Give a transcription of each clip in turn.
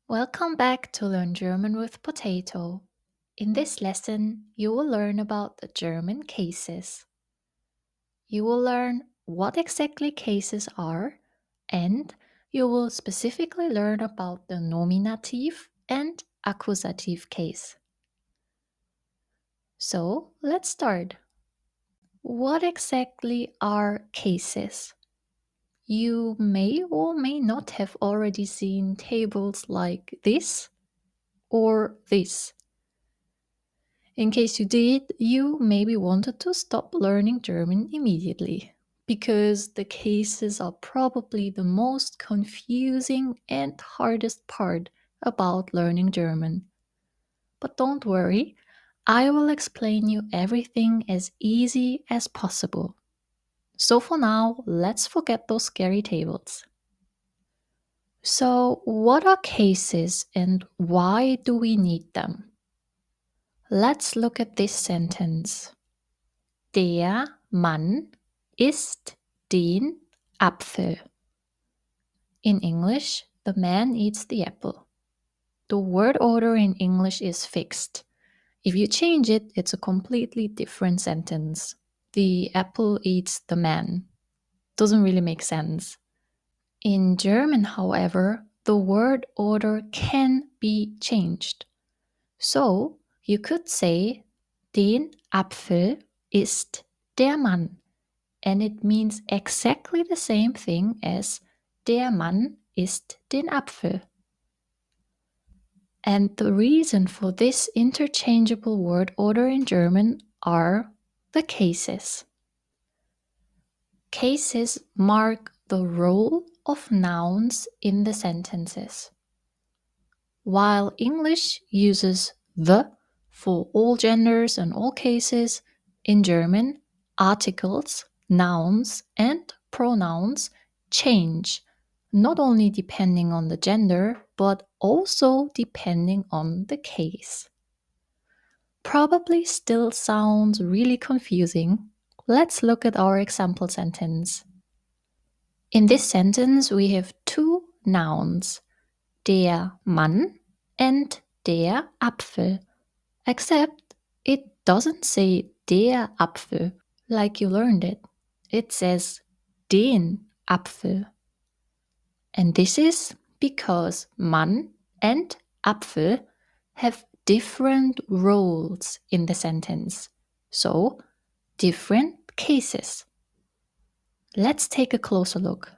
Welcome back to Learn German with Potato. In this lesson, you will learn about the German cases. You will learn what exactly cases are, and you will specifically learn about the Nominativ and Akkusativ case. So, let's start. What exactly are cases? You may or may not have already seen tables like this or this. In case you did, you maybe wanted to stop learning German immediately, because the cases are probably the most confusing and hardest part about learning German. But don't worry, I will explain you everything as easy as possible. So for now, let's forget those scary tables. So, what are cases and why do we need them? Let's look at this sentence. Der Mann isst den Apfel. In English, the man eats the apple. The word order in English is fixed. If you change it, it's a completely different sentence. The apple eats the man. Doesn't really make sense. In German, however, the word order can be changed. So, you could say, den Apfel isst der Mann. And it means exactly the same thing as der Mann isst den Apfel. And the reason for this interchangeable word order in German are the cases. Cases mark the role of nouns in the sentences. While English uses the for all genders and all cases, in German, articles, nouns, and pronouns change, not only depending on the gender, but also depending on the case. Probably still sounds really confusing. Let's look at our example sentence. In this sentence, we have two nouns, der Mann and der Apfel, except it doesn't say der Apfel like you learned it. It says den Apfel. And this is because Mann and Apfel have different roles in the sentence, so different cases. Let's take a closer look.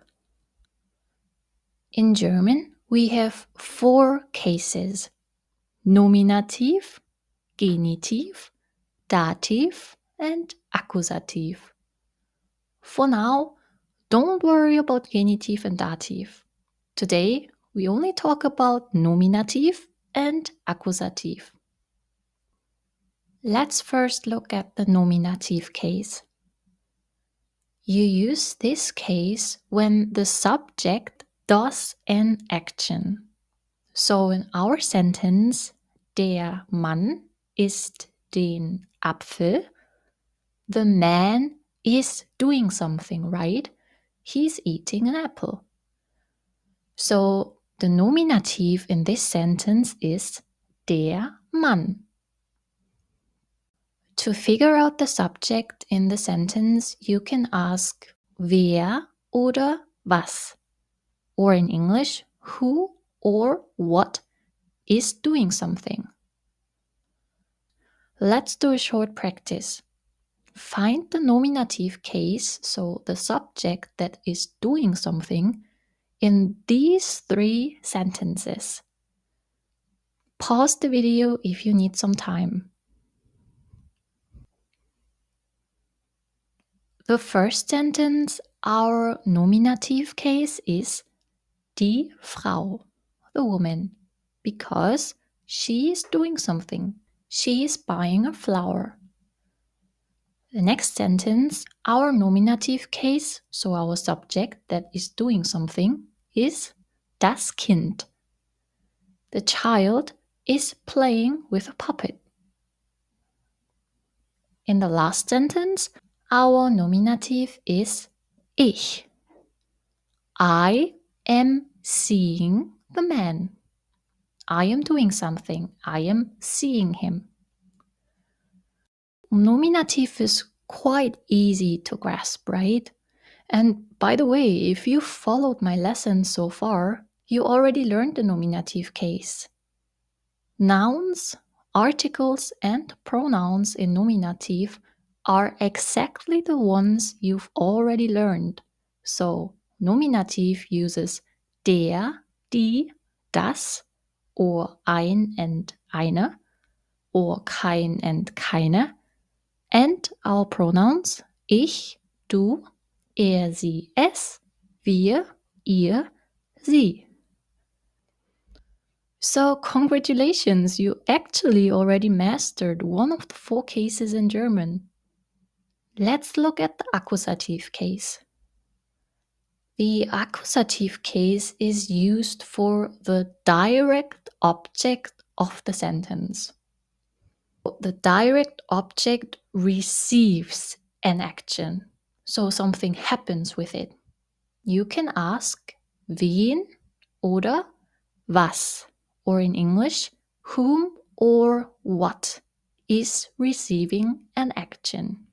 In German, we have four cases: Nominativ, Genitiv, Dativ, and Akkusativ. For now, don't worry about Genitiv and Dativ. Today, we only talk about Nominativ and Akkusativ. Let's first look at the Nominativ case. You use this case when the subject does an action. So in our sentence, der Mann isst den Apfel, the man is doing something, right? He's eating an apple. So the nominative in this sentence is der Mann. To figure out the subject in the sentence, you can ask wer oder was, or in English, who or what is doing something. Let's do a short practice. Find the nominative case, so the subject that is doing something, in these three sentences. Pause the video if you need some time. The first sentence, our nominative case is die Frau, the woman, because she is doing something. She is buying a flower. The next sentence, our nominative case, so our subject that is doing something, is das Kind. The child is playing with a puppet. In the last sentence, our nominative is ich. I am seeing the man. I am doing something. I am seeing him. Nominative is quite easy to grasp, right? And by the way, if you followed my lesson so far, you already learned the nominative case. Nouns, articles, and pronouns in nominative are exactly the ones you've already learned. So, nominative uses der, die, das, or ein and eine, or kein and keine, and our pronouns ich, du, er, sie, es, wir, ihr, sie. So, congratulations, you actually already mastered one of the 4 cases in German. Let's look at the accusative case. The accusative case is used for the direct object of the sentence. The direct object receives an action, so something happens with it. You can ask wen oder was, or in English, whom or what is receiving an action.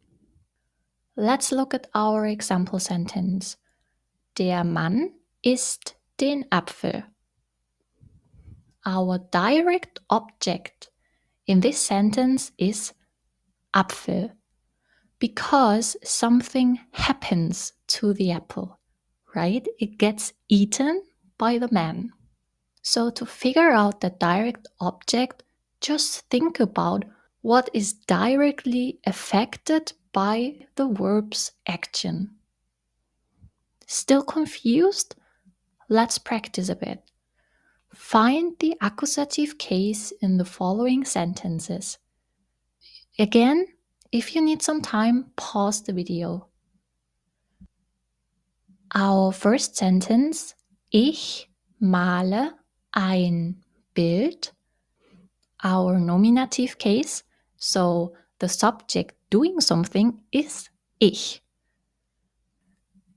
Let's look at our example sentence. Der Mann isst den Apfel. Our direct object in this sentence is Apfel, because something happens to the apple, right? It gets eaten by the man. So to figure out the direct object, just think about what is directly affected by the verb's action. Still confused? Let's practice a bit. Find the accusative case in the following sentences. Again, if you need some time, pause the video. Our first sentence, ich male ein Bild. Our nominative case, so the subject doing something is ich.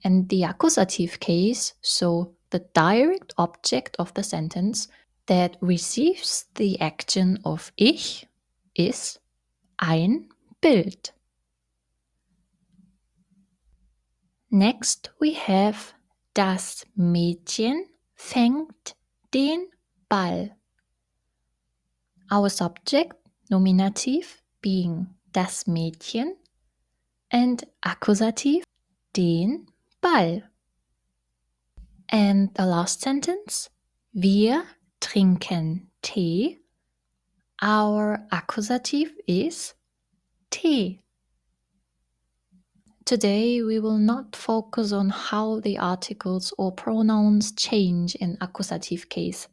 And the accusative case, so the direct object of the sentence that receives the action of ich, is ein Bild. Next we have das Mädchen fängt den Ball. Our subject, nominative, being das Mädchen, and accusative, den Ball. And the last sentence, wir trinken Tee. Our accusative is Tee. Today we will not focus on how the articles or pronouns change in accusative case.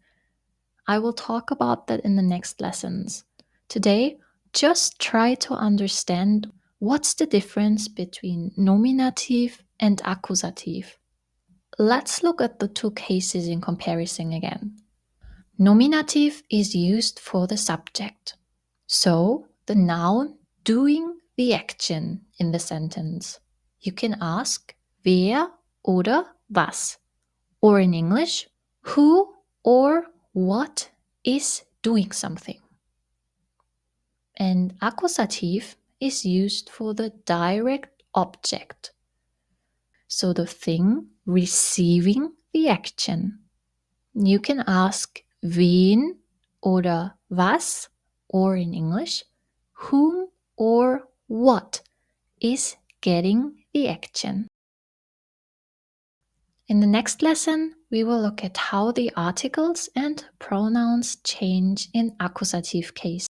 I will talk about that in the next lessons. Today, just try to understand what's the difference between nominative and accusative. Let's look at the 2 cases in comparison again. Nominative is used for the subject, so the noun doing the action in the sentence. You can ask wer oder was, or in English, who or what is doing something. And accusative is used for the direct object, so the thing receiving the action. You can ask wen oder was, or in English, whom or what is getting the action. In the next lesson, we will look at how the articles and pronouns change in accusative case.